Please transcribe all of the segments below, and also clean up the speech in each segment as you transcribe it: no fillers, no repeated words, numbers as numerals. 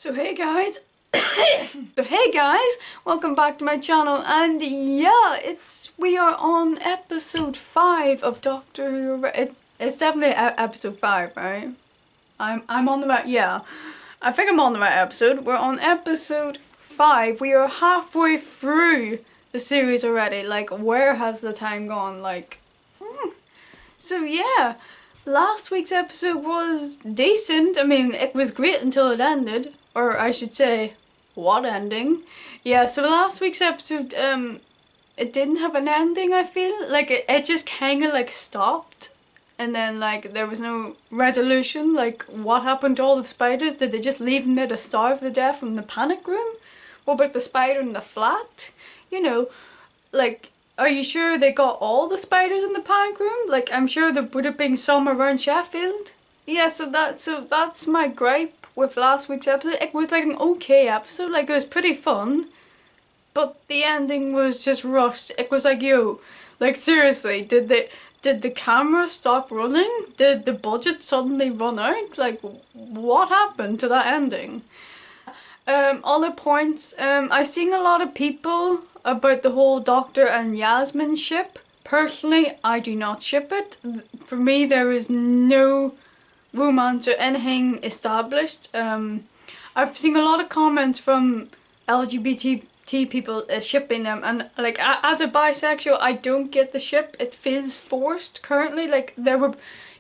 So hey guys, welcome back to my channel, and yeah, we are on episode 5 of Doctor Who. It's definitely episode 5, right? I'm on the right, yeah. I think I'm on the right episode. We're on episode 5. We are halfway through the series already. Like, where has the time gone? Like, So yeah, last week's episode was decent. I mean, it was great until it ended. Or I should say, what ending? Yeah, so last week's episode, it didn't have an ending, I feel. Like, it just kind of, like, stopped. And then, like, there was no resolution. Like, what happened to all the spiders? Did they just leave them there to starve to death from the panic room? What about the spider in the flat? You know, like, are you sure they got all the spiders in the panic room? Like, I'm sure there would have been some around Sheffield. Yeah, so that's my gripe with last week's episode. It was like an okay episode, like it was pretty fun, but the ending was just rushed. It was like, yo, like seriously, did the camera stop running? Did the budget suddenly run out? Like, what happened to that ending? Other points, I've seen a lot of people about the whole Doctor and Yasmin ship. Personally, I do not ship it. For me, there is no romance or anything established. I've seen a lot of comments from LGBT people shipping them, and like as a bisexual, I don't get the ship. It feels forced currently. Like,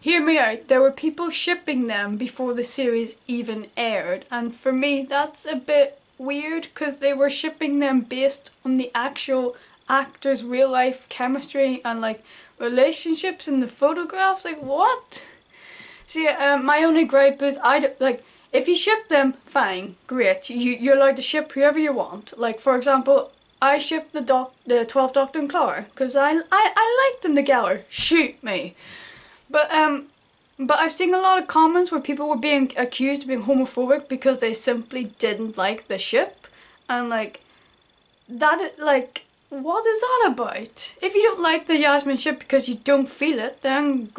hear me out, there were people shipping them before the series even aired, and for me that's a bit weird because they were shipping them based on the actual actors' real life chemistry and like relationships in the photographs. Like, what? So yeah, my only gripe is if you ship them, fine, great. You're allowed to ship whoever you want. Like, for example, I shipped the 12th Doctor and Clara because I liked them together. Shoot me. But I've seen a lot of comments where people were being accused of being homophobic because they simply didn't like the ship, and like what is that about? If you don't like the Yasmin ship because you don't feel it, then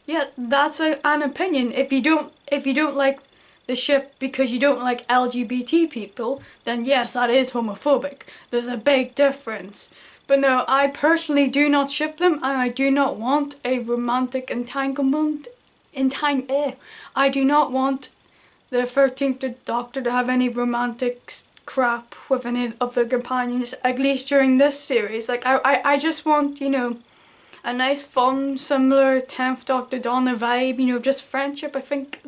yeah, that's an opinion. If you don't like the ship because you don't like LGBT people, then yes, that is homophobic. There's a big difference. But no, I personally do not ship them, and I do not want a romantic entanglement. I do not want the 13th Doctor to have any romantic crap with any of the companions, at least during this series. Like, I just want, you know, a nice, fun, similar 10th Doctor Donna vibe, you know, just friendship. I think,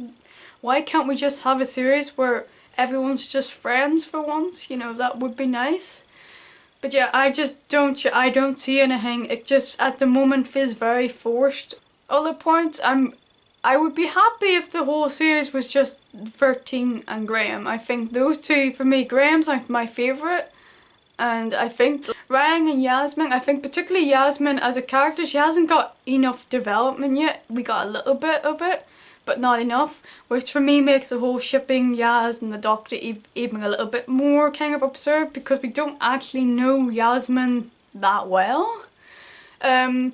why can't we just have a series where everyone's just friends for once? You know, that would be nice. But yeah, I don't see anything. It just, at the moment, feels very forced. Other points, I would be happy if the whole series was just 13 and Graham. I think those two, for me, Graham's like my favourite. And I think Ryan and Yasmin, I think particularly Yasmin as a character, she hasn't got enough development yet. We got a little bit of it, but not enough, which for me makes the whole shipping Yas and the Doctor even a little bit more kind of absurd, because we don't actually know Yasmin that well. Ryan,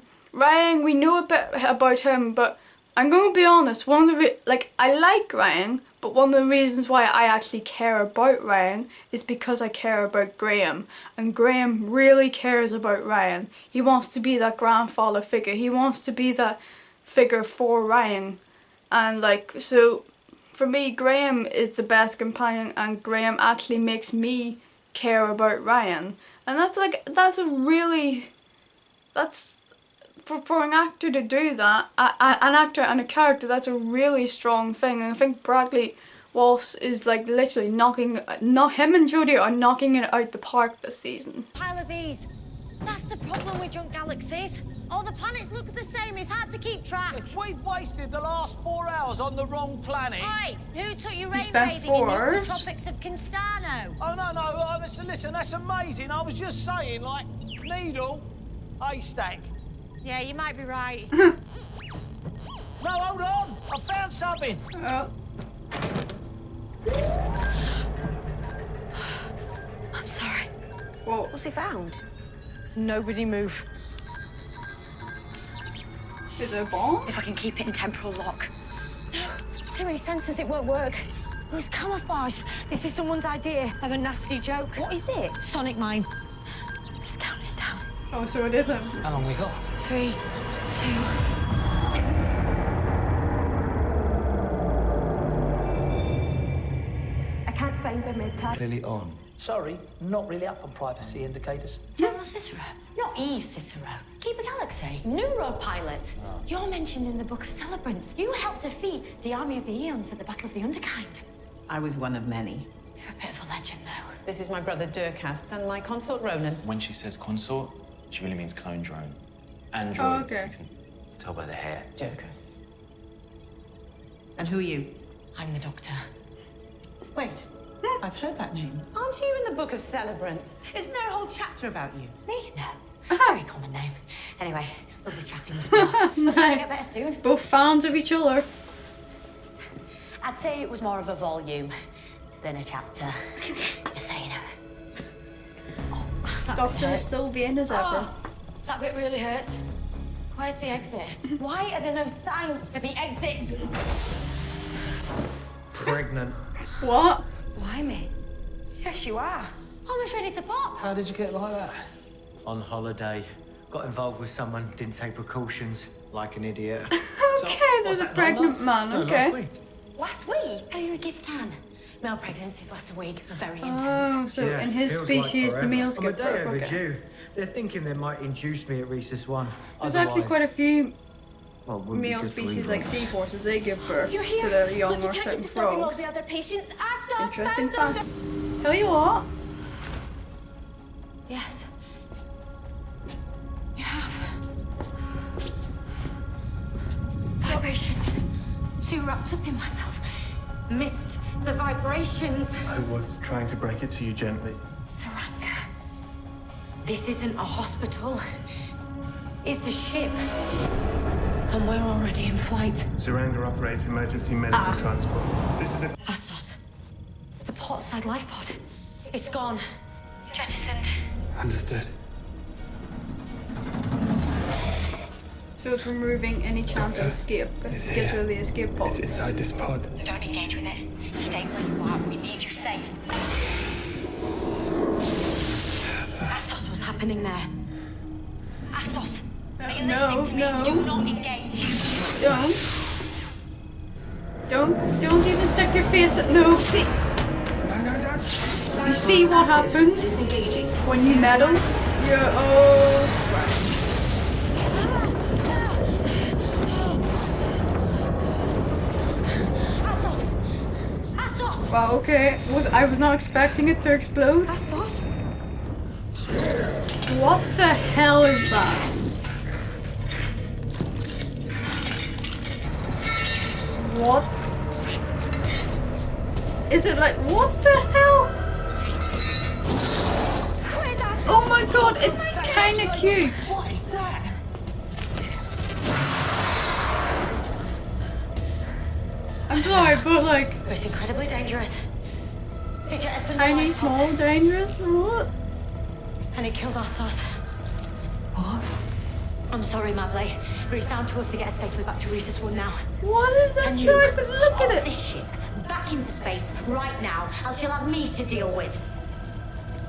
we know a bit about him, but I'm going to be honest, I like Ryan, but one of the reasons why I actually care about Ryan is because I care about Graham. And Graham really cares about Ryan. He wants to be that grandfather figure. He wants to be that figure for Ryan. And like, so for me, Graham is the best companion, and Graham actually makes me care about Ryan. And for an actor to do that, an actor and a character, that's a really strong thing. And I think Bradley Walsh is like literally him and Jodie are knocking it out the park this season. Pile of these. That's the problem with junk galaxies. All the planets look the same. It's hard to keep track. If we've wasted the last 4 hours on the wrong planet. Right, who took you rain bathing in the tropics of Constano? Oh no, listen, that's amazing. I was just saying, like, needle, haystack. Yeah, you might be right. No, hold on! I found something! I'm sorry. What? What's he found? Nobody move. Is it a bomb? If I can keep it in temporal lock. No, it's too many sensors, it won't work. It was camouflage. This is someone's idea of a nasty joke. What is it? Sonic mine. It's counting down. Oh, so it isn't. How long we got? 3, 2. I can't find the mid-tab. Clearly on. Sorry, not really up on privacy indicators. General Cicero. Not Eve Cicero. Keep a Galaxy. Neuropilot. You're mentioned in the Book of Celebrants. You helped defeat the army of the Eons at the Battle of the Underkind. I was one of many. You're a bit of a legend, though. This is my brother Durkas and my consort Ronan. When she says consort, she really means clone drone. Android. Oh, okay. You can tell by the hair. Durkas. And who are you? I'm the Doctor. Wait, I've heard that name. Aren't you in the Book of Celebrants? Isn't there a whole chapter about you? Me? No. Very common name. Anyway, lovely chatting with you. Nice. Get better soon. Both fans of each other. I'd say it was more of a volume than a chapter. Just so you know. Oh, that bit Doctor hurts. Sylvian as ever. Oh, that bit really hurts. Where's the exit? Why are there no signs for the exit? Pregnant. What? Blimey. Yes, you are. Almost ready to pop. How did you get like that? On holiday. Got involved with someone, didn't take precautions, like an idiot. Okay, there's a pregnant man. No, Okay. last week. Last week? Oh, you're a gift, Anne. Male pregnancies last a week. Are very intense. Oh, so Yeah, in his feels like species, the forever. males I'm a get day birth. Okay. overdue. They're thinking they might induce me at Rhesus 1. There's actually quite a few Well, it wouldn't be male good for species either like of us. seahorses. They give birth You're here. to their young Look, you or can't certain keep disturbing all frogs. the other patients. Astos, Interesting found fact. them. Tell you what, Yes. You have. Vibrations. Too wrapped up in myself. Missed the vibrations. I was trying to break it to you gently. Tsuranga. This isn't a hospital. It's a ship. And we're already in flight. Tsuranga operates emergency medical transport. This is a... Astos. The portside life pod. It's gone. Jettisoned. Understood. so it's removing any chance of escape. It It's gets here. rid of the escape It's pods. inside this pod. Don't engage with it. Stay where you are. We need you safe. Astos, what's happening there? Astos, are you No, listening to me? no. Do not engage. Don't even stick your face at no. See, you see what happens when you meddle? You're oh Christ. Astos! Astos! Wow, okay. I was not expecting it to explode. Astos? What the hell is that? What? Is it like, what the hell? Where's Astos? Oh my god, it's kinda cute. What is that? I'm sorry, but like, It's incredibly dangerous. It jettisoned the tiny, life pod, small, dangerous, what? and it killed Astos. What? I'm sorry, Mabley, but it's down to us to get us safely back to Rhesus 1 now. What is that And you doing? But look at off it. this ship, back into space, right now, else you'll have me to deal with.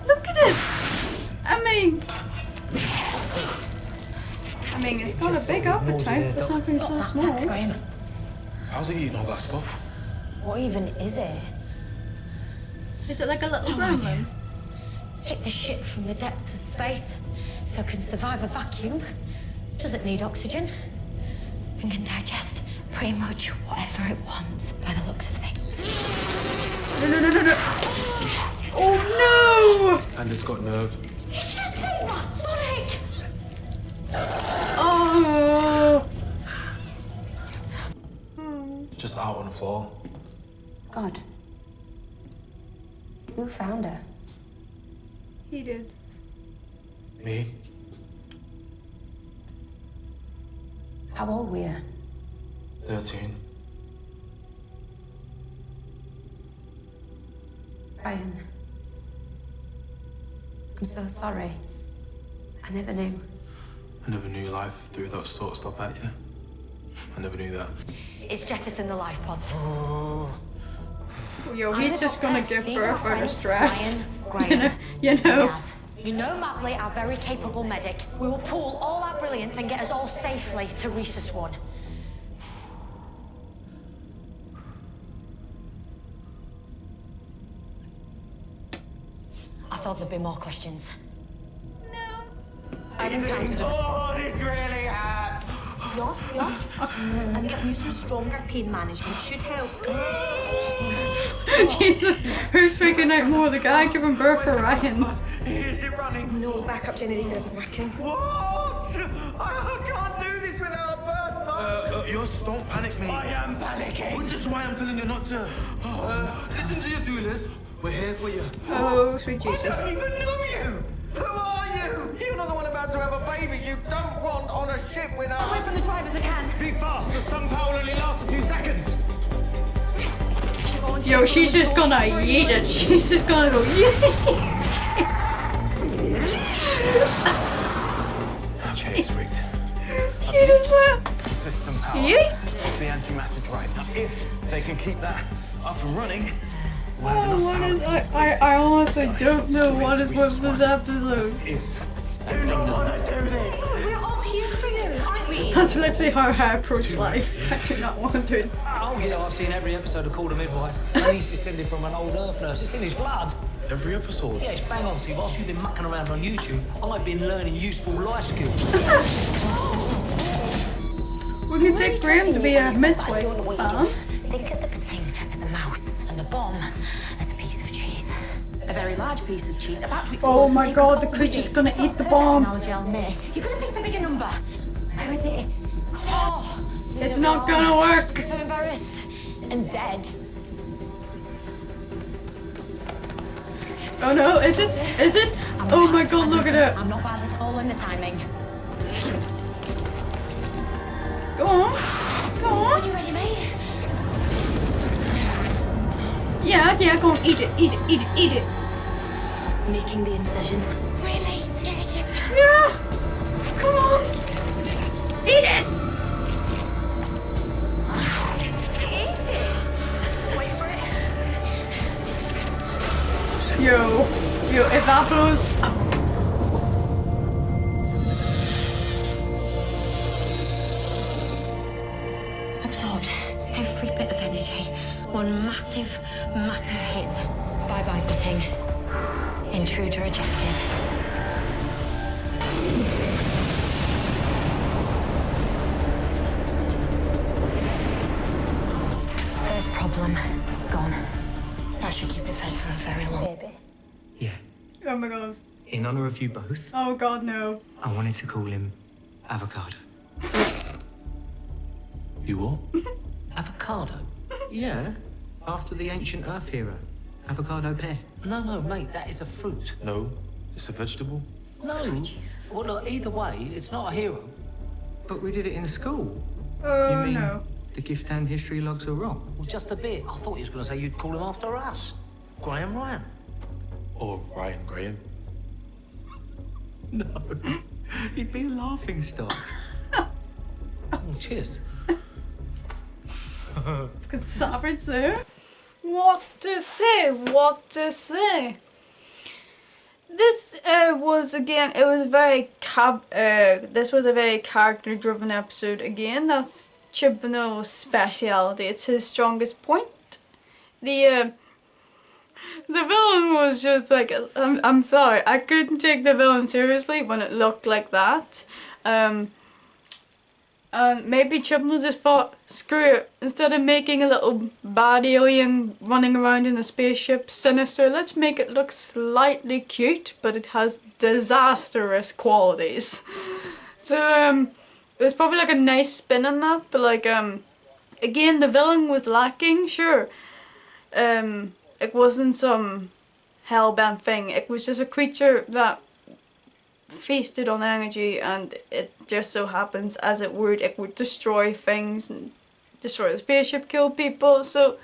Look at it. I mean, it's got a big appetite for something so small. Thanks, Graham. How's it eating all that stuff? What even is it? Is it like a little gremlin? Hit the ship from the depths of space, so it can survive a vacuum, doesn't need oxygen, and can digest pretty much whatever it wants by the looks of things. No. Oh And it's got nerve. It's just ate that Sonic! no! Oh. Just out on the floor. God. Who found her? He did. Me? How old were you? 13. Brian. I'm so sorry. I never knew. I never knew life threw that sort of stuff at you. I never knew that. It's jettisoned the life pods. Yo, I'm he's the just doctor. gonna give These are birth my out of friends, stress. Brian, You know. Yaz. You know Mabley, our very capable medic. We will pool all our brilliance and get us all safely to Rhesus 1. I thought there'd be more questions. I've encountered a... Oh, this really hurts. Yoss. I'm getting you some stronger pain management. Should help. Jesus, who's freaking out more? The guy giving birth or Ryan? Is it running? No, backup generator isn't working. What? I can't do this without a birth pump. Yoss, don't panic, mate. I am panicking. Which is why I'm telling you not to. Listen to your do list. We're here for you. Oh, sweet I Jesus. don't even know you. Who are you? You're not the one about to have a baby you don't want on a ship with us. Away from the drive as I can. Be fast. The stun power will only last a few seconds. Yo, she's just gonna eat it. She's just gonna go yeet. Okay, it's rigged. She does that. System power. Yeet. Off the antimatter drive. Now, if they can keep that up and running, we'll have Oh, enough what power is to I get honestly Rhesus don't know to what is Rhesus with this 1. episode. If Do not want to do this. We're all here for you, aren't we? That's literally how I approach life. I do not want to do it. Oh, yeah, I've seen every episode of Call the Midwife. And he's descended from an old Earth nurse. It's in his blood. Every episode. Yeah, it's bang on. See, whilst you've been mucking around on YouTube, I've been learning useful life skills. We can take Graham to be a midwife. Think of the poutine as a mouse and the bomb as a piece of cheese. A very large piece of cheese about to explode. Oh my god, the creature's gonna eat the bomb. You could have picked a bigger number. Where is it? Oh, It's not gonna work. I'm so embarrassed and dead. Oh no, is it? Is it? Oh my god, look at it. I'm not bad at all in the timing. Go on. Go Are on. you ready, mate? Yeah, go on. Eat it. Making the incision. Really? Get a shift. Yeah. Come on. Eat it. Eat it. Wait for it. Yo, if that blows. Absorbed every bit of energy. One massive hit. Bye-bye, Bitting. Intruder ejected. First problem gone. That should keep it fed for a very long. Baby. Yeah. Oh my god. In honor of you both, Oh god, no. I wanted to call him Avocado. You what? Avocado? Yeah, after the ancient Earth hero, Avocado pear. No, mate, that is a fruit. No, it's a vegetable. No. Well, look, either way, it's not a hero. But we did it in school. Oh You mean no. the gift and history logs are wrong? Well, just a bit. I thought you was going to say you'd call him after us. Graham Ryan. Or Ryan Graham. No, he'd be a laughing stock. Oh, cheers. Because Sovereign's there. What to say? This was again. It was very this was a very character-driven episode again. That's Chibnall's speciality. It's his strongest point. The villain was just like, I'm sorry, I couldn't take the villain seriously when it looked like that. Maybe Chibnall just thought, screw it, instead of making a little bad alien running around in a spaceship sinister, let's make it look slightly cute, but it has disastrous qualities. So, it was probably like a nice spin on that, but like, again, the villain was lacking, sure. It wasn't some hellbent thing, it was just a creature that feasted on energy, and it just so happens as it would destroy things and destroy the spaceship, kill people. So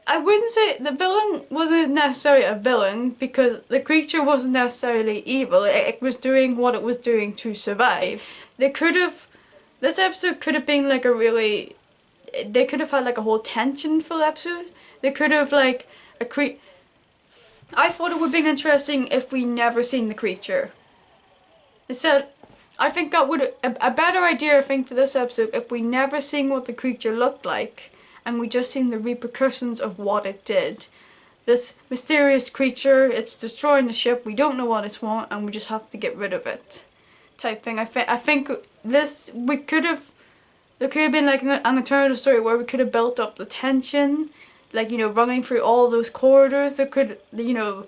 I wouldn't say the villain wasn't necessarily a villain, because the creature wasn't necessarily evil. It was doing what it was doing to survive. This episode could have been like they could have had like a whole tension-ful episode. They could have like I thought it would be interesting if we never seen the creature. Instead, I think that would a better idea, I think, for this episode if we never seen what the creature looked like and we just seen the repercussions of what it did. This mysterious creature, it's destroying the ship, we don't know what it's want, and we just have to get rid of it. Type thing. I think this, there could have been like an alternative story where we could have built up the tension, like, you know, running through all those corridors. There could, you know,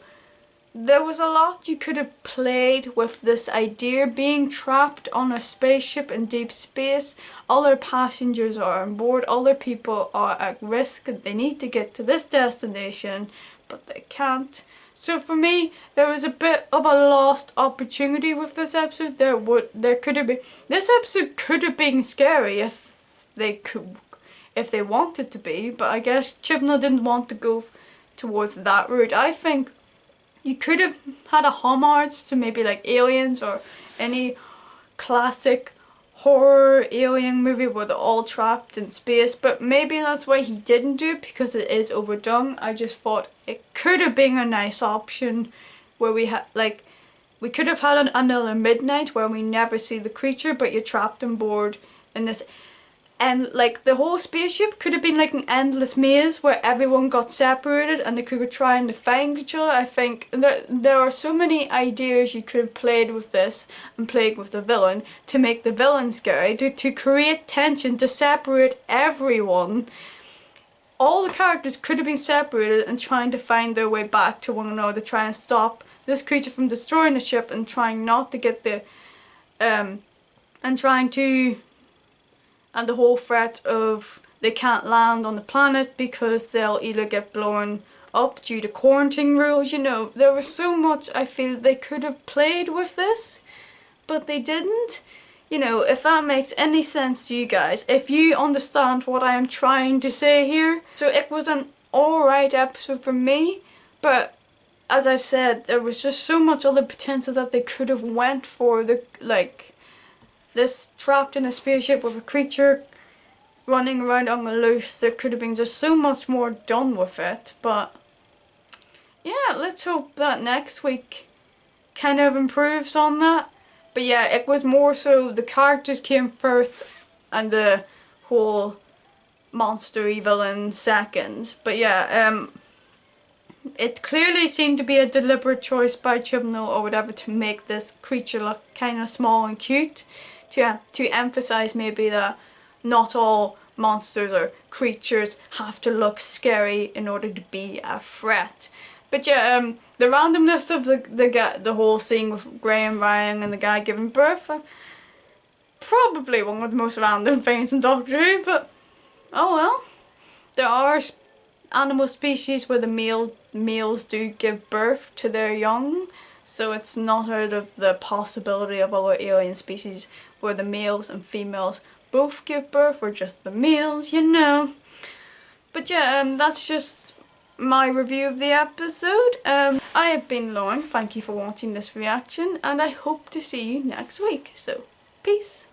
there was a lot you could have played with this idea, being trapped on a spaceship in deep space. All our passengers are on board, other people are at risk, they need to get to this destination, but they can't. So for me, there was a bit of a lost opportunity with this episode. This episode could have been scary if they wanted to be, but I guess Chibnall didn't want to go towards that route. I think you could have had a homage to maybe like Aliens or any classic horror alien movie where they're all trapped in space, but maybe that's why he didn't do it, because it is overdone. I just thought it could have been a nice option where we could have had another midnight where we never see the creature, but you're trapped on board in this. And like the whole spaceship could have been like an endless maze where everyone got separated and they could be trying to find each other. I think there are so many ideas you could have played with this and played with the villain to make the villain scary, to create tension, to separate everyone. All the characters could have been separated and trying to find their way back to one another, to try and stop this creature from destroying the ship and trying not to get the and the whole threat of they can't land on the planet because they'll either get blown up due to quarantine rules. You know, there was so much I feel they could have played with this, but they didn't. You know, if that makes any sense to you guys, if you understand what I am trying to say here. So it was an alright episode for me, but as I've said, there was just so much other potential that they could have went for. This trapped in a spaceship with a creature running around on the loose, there could have been just so much more done with it. But yeah, let's hope that next week kind of improves on that. But yeah, it was more so the characters came first and the whole monster villain second. But yeah, it clearly seemed to be a deliberate choice by Chibnall or whatever to make this creature look kind of small and cute. To emphasize maybe that not all monsters or creatures have to look scary in order to be a threat. But yeah, the randomness of the whole scene with Graham Ryan and the guy giving birth, probably one of the most random things in Doctor Who, but oh well. There are animal species where the males do give birth to their young, so it's not out of the possibility of other alien species where the males and females both give birth, or just the males, you know. But yeah, that's just my review of the episode. I have been Lauren, thank you for watching this reaction, and I hope to see you next week, so peace.